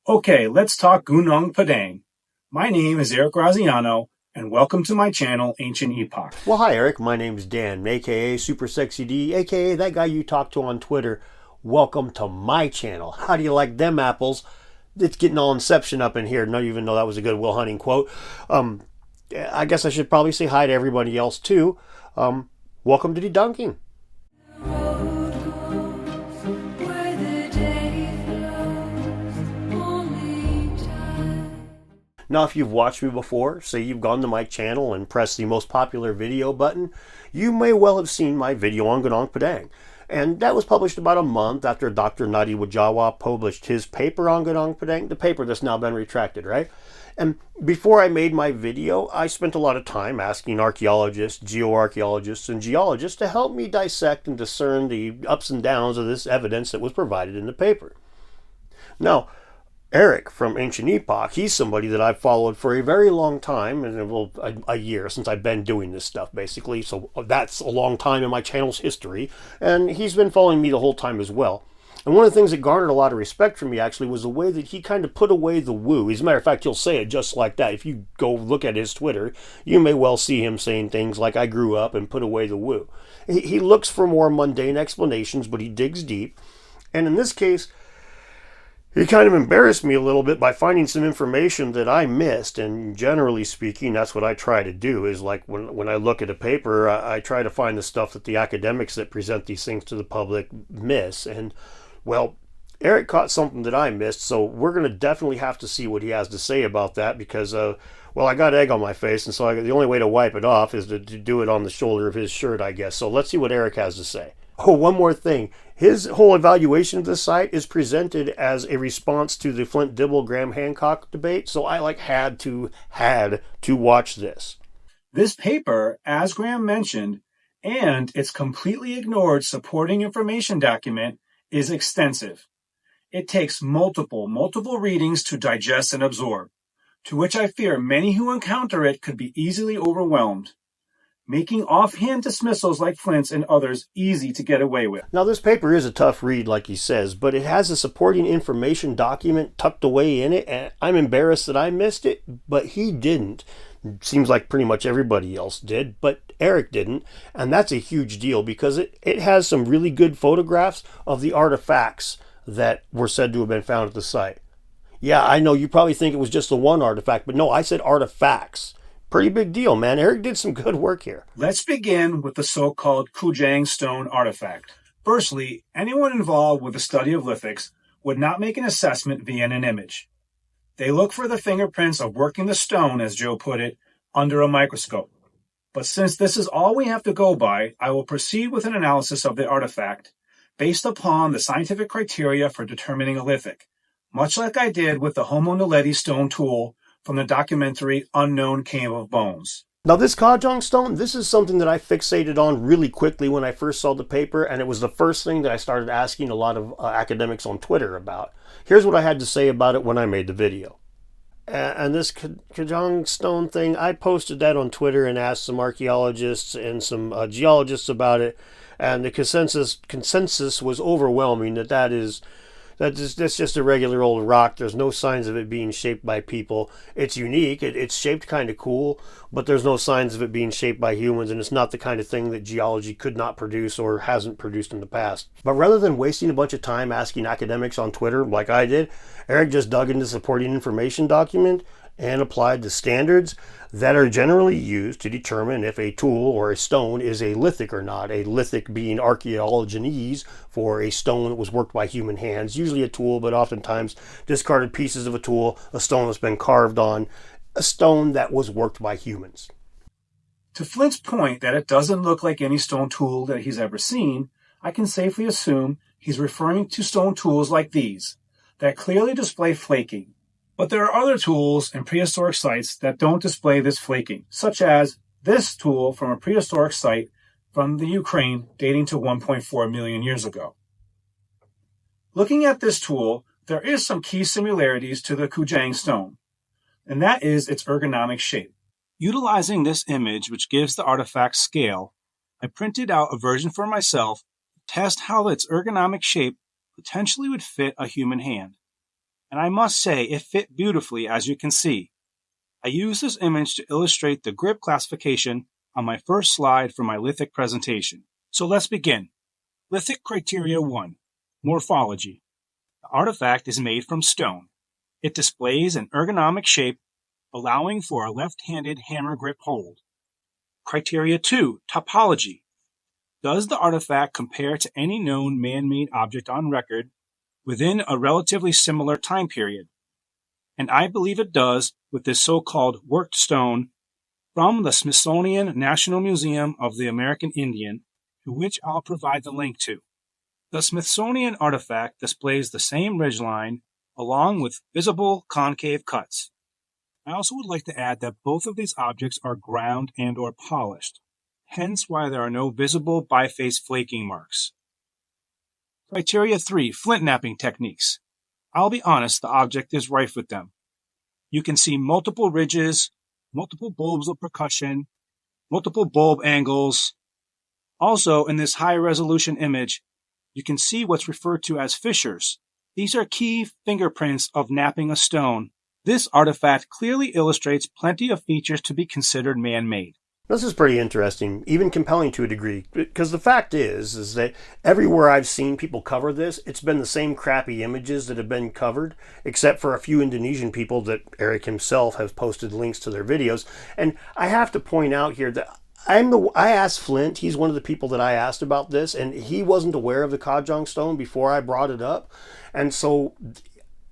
Okay, let's talk Gunung Padang. My name is Eric Graziano, and welcome to my channel, Ancient Epoch. Well, hi, Eric. My name's Dan, aka Super Sexy D, aka that guy you talk to on Twitter. Welcome to my channel. How do you like them apples? It's getting all Inception up in here. Not even know that was a good Will Hunting quote. I guess I should probably say hi to everybody else too. Welcome to Debunking. Now, if you've watched me before, say you've gone to my channel and pressed the most popular video button, you may well have seen my video on Gunung Padang. And that was published about a month after Dr. Nadi Wajawa published his paper on Gunung Padang, the paper that's now been retracted, right? And before I made my video, I spent a lot of time asking archaeologists, geoarchaeologists, and geologists to help me dissect and discern the ups and downs of this evidence that was provided in the paper. Now, Eric from Ancient Epoch, he's somebody that I've followed for a very long time, and a year since I've been doing this stuff, basically. So that's a long time in my channel's history, and he's been following me the whole time as well. And one of the things that garnered a lot of respect from me, actually, was the way that he kind of put away the woo. As a matter of fact, he'll say it just like that. If you go look at his Twitter, you may well see him saying things like, "I grew up," and "put away the woo." He looks for more mundane explanations, but he digs deep. And in this case, he kind of embarrassed me a little bit by finding some information that I missed, and generally speaking, that's what I try to do, is like when I look at a paper, I try to find the stuff that the academics that present these things to the public miss. And, well, Eric caught something that I missed, so we're going to definitely have to see what he has to say about that because, well, I got egg on my face, and so the only way to wipe it off is to do it on the shoulder of his shirt, I guess. So let's see what Eric has to say. Oh, one more thing. His whole evaluation of the site is presented as a response to the Flint Dibble Graham Hancock debate, so I had to watch this. This paper, as Graham mentioned, and its completely ignored supporting information document, is extensive. It takes multiple readings to digest and absorb, to which I fear many who encounter it could be easily overwhelmed, making offhand dismissals like Flint's and others easy to get away with. Now, this paper is a tough read, like he says, but it has a supporting information document tucked away in it, and I'm embarrassed that I missed it, but he didn't. Seems like pretty much everybody else did, but Eric didn't, and that's a huge deal because it has some really good photographs of the artifacts that were said to have been found at the site. Yeah, I know you probably think it was just the one artifact, but no, I said artifacts. Pretty big deal, man. Eric did some good work here. Let's begin with the so-called Kujang Stone artifact. Firstly, anyone involved with the study of lithics would not make an assessment via an image. They look for the fingerprints of working the stone, as Joe put it, under a microscope. But since this is all we have to go by, I will proceed with an analysis of the artifact based upon the scientific criteria for determining a lithic, much like I did with the Homo naledi stone tool from the documentary Unknown Cave of Bones. Now, this Kujang Stone, this is something that I fixated on really quickly when I first saw the paper, and it was the first thing that I started asking a lot of academics on Twitter about. Here's what I had to say about it when I made the video. And this Kujang Stone thing, I posted that on Twitter and asked some archaeologists and some geologists about it, and the consensus was overwhelming that's just a regular old rock. There's no signs of it being shaped by people. It's unique. It's shaped kind of cool, but there's no signs of it being shaped by humans, and it's not the kind of thing that geology could not produce or hasn't produced in the past. But rather than wasting a bunch of time asking academics on Twitter like I did, Eric just dug into the supporting information document and applied the standards that are generally used to determine if a tool or a stone is a lithic or not. A lithic being archaeologenese for a stone that was worked by human hands, usually a tool, but oftentimes discarded pieces of a tool, a stone that's been carved on, a stone that was worked by humans. To Flint's point that it doesn't look like any stone tool that he's ever seen, I can safely assume he's referring to stone tools like these, that clearly display flaking. But there are other tools in prehistoric sites that don't display this flaking, such as this tool from a prehistoric site from the Ukraine dating to 1.4 million years ago. Looking at this tool, there is some key similarities to the Kujang Stone, and that is its ergonomic shape. Utilizing this image, which gives the artifact scale, I printed out a version for myself to test how its ergonomic shape potentially would fit a human hand. and I must say it fit beautifully, as you can see. I used this image to illustrate the grip classification on my first slide for my lithic presentation. So let's begin. Lithic Criteria 1. Morphology. The artifact is made from stone. It displays an ergonomic shape, allowing for a left-handed hammer grip hold. Criteria 2. Topology. Does the artifact compare to any known man-made object on record within a relatively similar time period? And I believe it does with this so-called worked stone from the Smithsonian National Museum of the American Indian, to which I'll provide the link to. The Smithsonian artifact displays the same ridgeline along with visible concave cuts. I also would like to add that both of these objects are ground and or polished, hence why there are no visible biface flaking marks. Criteria 3. Flint knapping techniques. I'll be honest, the object is rife with them. You can see multiple ridges, multiple bulbs of percussion, multiple bulb angles. Also, in this high-resolution image, you can see what's referred to as fissures. These are key fingerprints of knapping a stone. This artifact clearly illustrates plenty of features to be considered man-made. This is pretty interesting, even compelling to a degree, because the fact is that everywhere I've seen people cover this, it's been the same crappy images that have been covered, except for a few Indonesian people that Eric himself has posted links to their videos. And I have to point out here that I asked Flint, he's one of the people that I asked about this, and he wasn't aware of the Kujang Stone before I brought it up. And so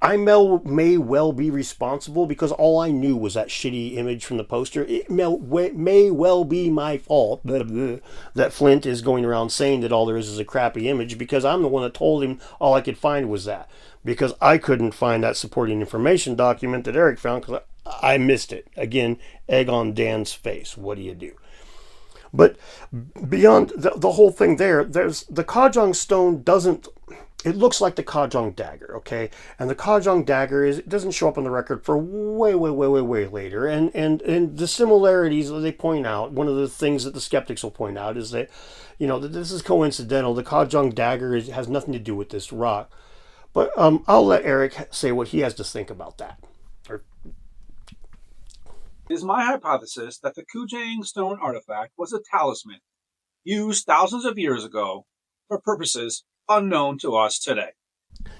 I may well be responsible because all I knew was that shitty image from the poster. It may well be my fault that Flint is going around saying that all there is a crappy image, because I'm the one that told him all I could find was that. Because I couldn't find that supporting information document that Eric found because I missed it. Again, egg on Dan's face. What do you do? But beyond the whole thing there's the Kujang Stone doesn't... It looks like the Kujang dagger, okay? And the Kujang dagger it doesn't show up on the record for way later. And the similarities that they point out, one of the things that the skeptics will point out is that, that this is coincidental. The Kujang dagger has nothing to do with this rock. But I'll let Eric say what he has to think about that. It is my hypothesis that the Kujang Stone artifact was a talisman used thousands of years ago for purposes unknown to us today.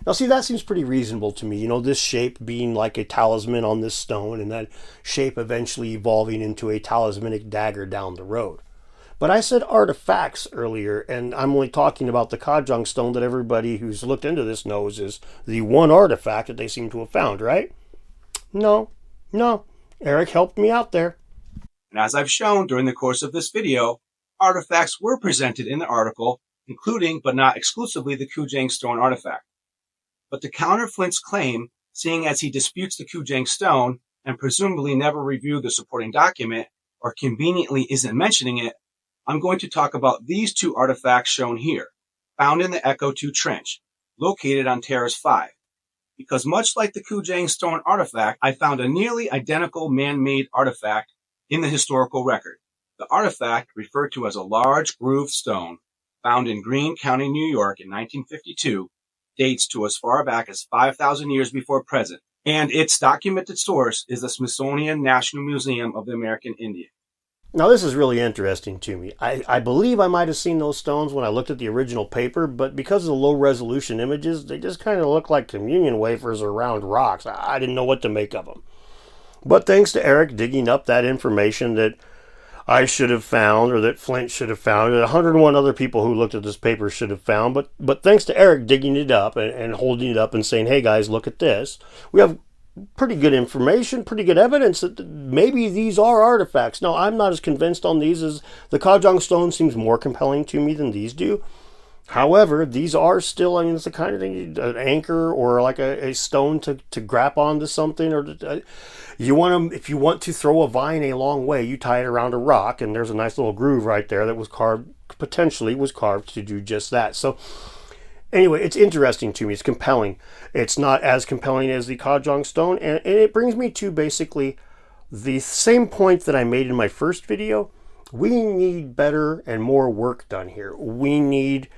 Now see, that seems pretty reasonable to me. This shape being like a talisman on this stone, and that shape eventually evolving into a talismanic dagger down the road. But I said artifacts earlier, and I'm only talking about the Kujang Stone that everybody who's looked into this knows is the one artifact that they seem to have found, right? No. Eric helped me out there. And as I've shown during the course of this video, artifacts were presented in the article, including but not exclusively the Kujang Stone artifact. But to counter Flint's claim, seeing as he disputes the Kujang Stone and presumably never reviewed the supporting document or conveniently isn't mentioning it, I'm going to talk about these two artifacts shown here, found in the Echo 2 Trench, located on Terrace 5. Because much like the Kujang Stone artifact, I found a nearly identical man-made artifact in the historical record. The artifact, referred to as a large grooved stone, found in Greene County, New York in 1952, dates to as far back as 5,000 years before present, and its documented source is the Smithsonian National Museum of the American Indian. Now this is really interesting to me. I believe I might have seen those stones when I looked at the original paper, but because of the low resolution images, they just kind of look like communion wafers or round rocks. I didn't know what to make of them. But thanks to Eric digging up that information that I should have found, or that Flint should have found, and 101 other people who looked at this paper should have found, but thanks to Eric digging it up and holding it up and saying, hey guys, look at this, we have pretty good information, pretty good evidence that maybe these are artifacts. Now, I'm not as convinced on these as the Kujang Stone seems more compelling to me than these do. However, these are still, it's the kind of thing, an anchor or like a stone to grab onto something, or if you want to throw a vine a long way, you tie it around a rock, and there's a nice little groove right there that was potentially carved to do just that. So anyway, it's interesting to me. It's compelling. It's not as compelling as the Kujang Stone, and it brings me to basically the same point that I made in my first video. We need better and more work done here. We need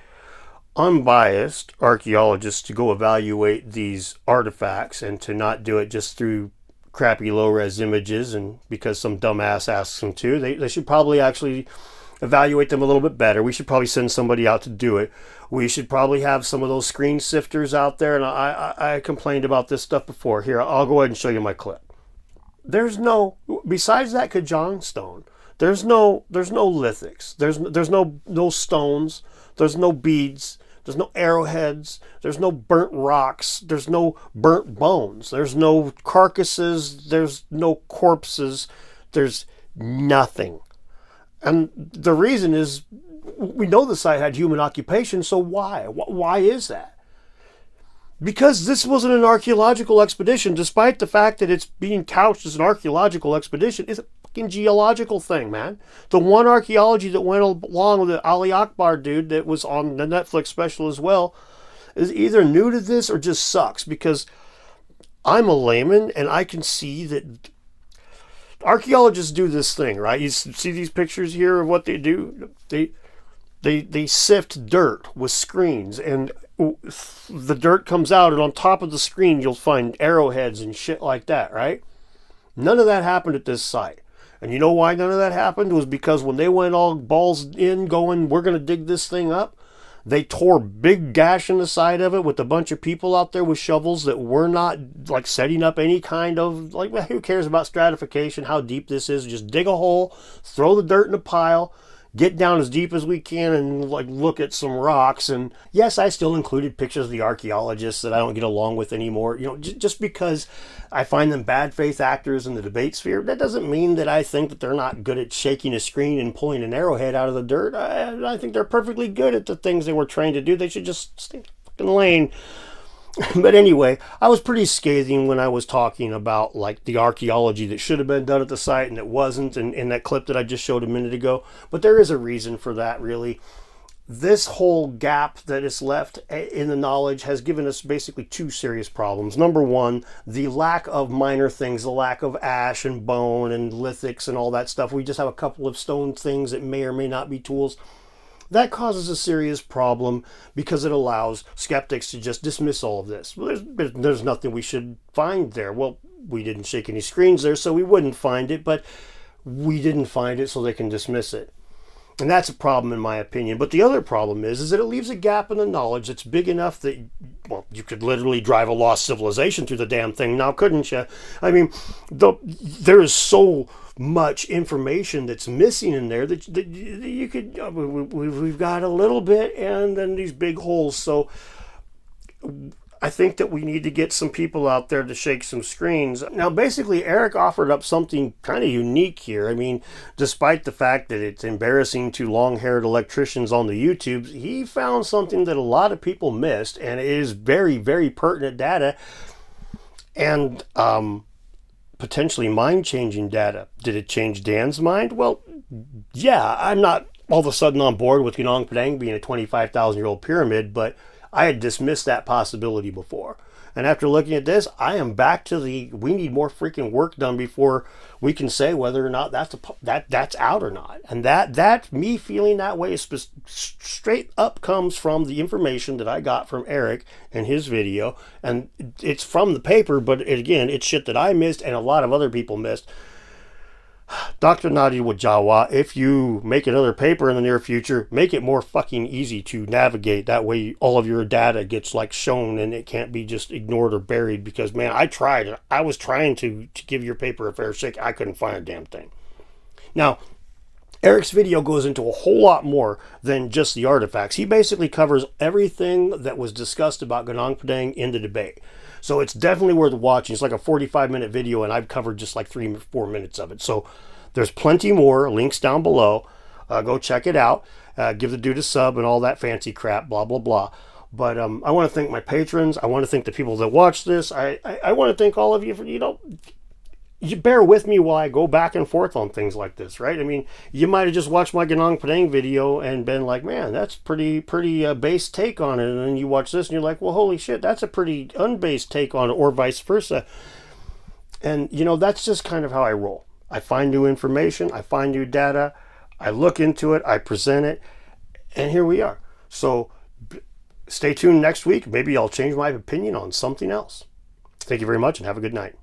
unbiased archaeologists to go evaluate these artifacts and to not do it just through crappy low-res images and because some dumbass asks them to. They should probably actually evaluate them a little bit better. We should probably send somebody out to do it. We should probably have some of those screen sifters out there. And I complained about this stuff before. Here, I'll go ahead and show you my clip. There's no, besides that Kujang Stone, there's no lithics. There's no stones. There's no beads. There's no arrowheads. There's no burnt rocks. There's no burnt bones. There's no carcasses. There's no corpses. There's nothing. And the reason is, we know the site had human occupation, so why? Why is that? Because this wasn't an archaeological expedition, despite the fact that it's being couched as an archaeological expedition. It's a fucking geological thing, man. The one archaeology that went along with the Ali Akbar dude that was on the Netflix special as well is either new to this or just sucks, because I'm a layman and I can see that archaeologists do this thing, right? You see these pictures here of what they do? They sift dirt with screens, and the dirt comes out, and on top of the screen you'll find arrowheads and shit like that, right? None of that happened at this site. And you know why none of that happened? It was because when they went all balls in going, we're going to dig this thing up, they tore big gash in the side of it with a bunch of people out there with shovels that were not like setting up any kind of, like, well, who cares about stratification, how deep this is? Just dig a hole, throw the dirt in a pile, get down as deep as we can and like look at some rocks. And yes, I still included pictures of the archaeologists that I don't get along with anymore. You know, just because I find them bad faith actors in the debate sphere, that doesn't mean that I think that they're not good at shaking a screen and pulling an arrowhead out of the dirt. I think they're perfectly good at the things they were trained to do. They should just stay in the fucking lane. But anyway, I was pretty scathing when I was talking about like the archaeology that should have been done at the site and it wasn't, and in that clip that I just showed a minute ago. But there is a reason for that, really. This whole gap that is left in the knowledge has given us basically two serious problems. Number one, the lack of minor things, the lack of ash and bone and lithics and all that stuff. We just have a couple of stone things that may or may not be tools. That causes a serious problem because it allows skeptics to just dismiss all of this. Well, there's nothing we should find there. Well, we didn't shake any screens there, so we wouldn't find it, but we didn't find it so they can dismiss it. And that's a problem in my opinion. But the other problem is that it leaves a gap in the knowledge that's big enough that, well, you could literally drive a lost civilization through the damn thing now, couldn't you? I mean, there is so much information that's missing in there that you could, we've got a little bit and then these big holes. So I think that we need to get some people out there to shake some screens. Now, basically, Eric offered up something kind of unique here. I mean, despite the fact that it's embarrassing to long-haired electricians on the YouTubes, he found something that a lot of people missed, and it is very, very pertinent data and potentially mind-changing data. Did it change Dan's mind? Well, yeah, I'm not all of a sudden on board with Gunung Padang being a 25,000-year-old pyramid, but I had dismissed that possibility before. And after looking at this, I am back to we need more freaking work done before we can say whether or not that's out or not. And that me feeling that way is straight up comes from the information that I got from Eric in his video. And it's from the paper, but again, it's shit that I missed and a lot of other people missed. Dr. Nadi Wajawa, if you make another paper in the near future, make it more fucking easy to navigate. That way all of your data gets like shown and it can't be just ignored or buried, because man, I was trying to give your paper a fair shake. I couldn't find a damn thing. Now, Eric's video goes into a whole lot more than just the artifacts. He basically covers everything that was discussed about Gunung Padang in the debate. So it's definitely worth watching. It's like a 45-minute video, and I've covered just like 3 or 4 minutes of it. So there's plenty more. Links down below. Go check it out. Give the dude a sub and all that fancy crap, blah, blah, blah. But I want to thank my patrons. I want to thank the people that watch this. I want to thank all of you for, you bear with me while I go back and forth on things like this, right? I mean, you might have just watched my Gunung Padang video and been like, man, that's pretty base take on it. And then you watch this and you're like, well, holy shit, that's a pretty unbased take on it, or vice versa. And, that's just kind of how I roll. I find new information. I find new data. I look into it. I present it. And here we are. So Stay tuned next week. Maybe I'll change my opinion on something else. Thank you very much and have a good night.